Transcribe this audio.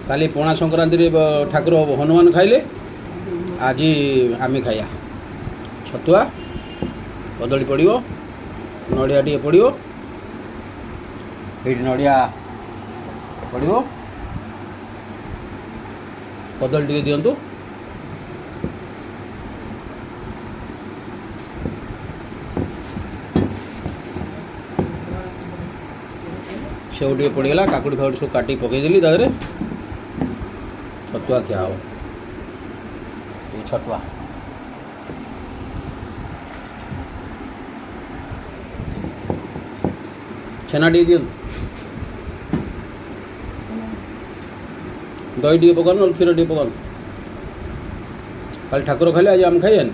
काली पणा संक्रांति ठाकुर हनुमान खाइले आज आम खाया छतुआ कदली पड़ो नड़िया टे पड़ो ये नड़िया पड़ो कदली टे दिंतु सेव टे पड़गला काकुड़ी फाकुड़ी सब काटी पकईदेली तादे छतुआ क्या हो ये छतुआ छेना टे दिं दही टे पकान क्षीर टे पकान कल ठाकुर खाले आज आम खाइए